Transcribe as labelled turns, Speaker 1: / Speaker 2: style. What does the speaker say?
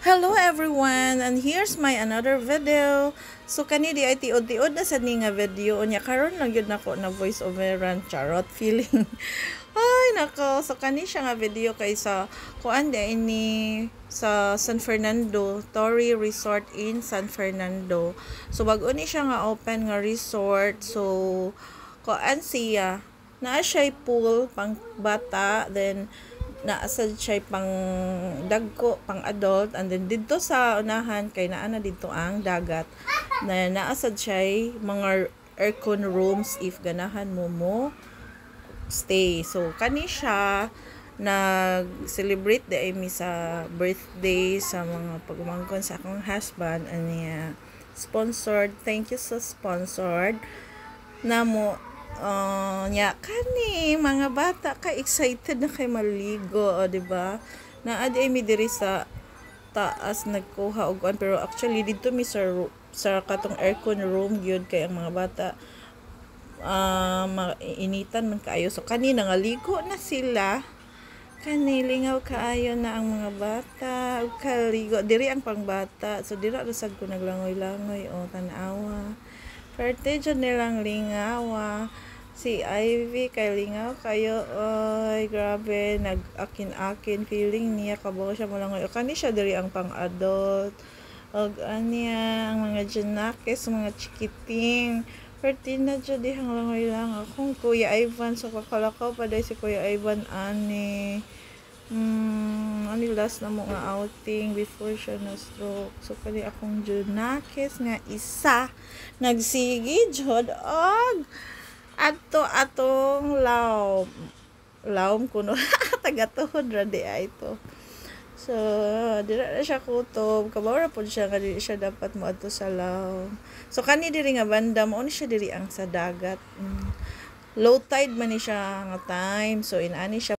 Speaker 1: Hello everyone, and here's my another video. So kani di ay tiod-tiod na sa ni nga video nya karon lang gyud nako na voice overan charot feeling. Ay nako, so kani siya nga video kay sa kuan di ini sa San Fernando, Torrey Resort in San Fernando. So bag-o ni siya nga open nga resort. So kuan siya naa siya pool pang bata, then naasad siya pang dagko, pang adult, and then dito sa unahan kay naa na dito ang dagat na naasad siya mga aircon rooms if ganahan mo stay. So kani siya nag-celebrate di mi sa birthday sa mga pagumangkon sa akong husband and sponsored. Thank you sa sponsored namo. Nya kani mga bata ka excited na kay maligo, di ba? Naa di mi diri sa taas nagkuha og kuan, pero actually dito mi sa katong aircon room gyud kay ang mga bata mainitan man kaayo. So kani nangaligo na sila. Kani lingaw kaayo na ang mga bata ug kaligo diri ang pangbata. So dira ra sad ko naglangoy-langoy o tan-awa. Parte dyan nilang lingawa. Si Ivy kay lingaw kayo. Oy, grabe. Nag-akin-akin. Feeling niya. Kabaw siya malangoy. O kani siya diri ang pang-adult. O anya, ang mga janakes, mga chikiting. Parte na dyan di hang langoy lang. Akong Kuya Ivan. So kakalakaw pa dahil si Kuya Ivan ani. Ani last na mo nga outing before siya na stroke. So kani akong junakes nga isa nagsigi jud og atong lawom kuno tagatuhod ra di ay to. So dira na siya kutob, kabaw ra pud siya nga dili siya dapat moadto sa lawom. So kani diri nga banda mo ni siya diri ang sa dagat. Low tide man ni siya nga time, so inani siya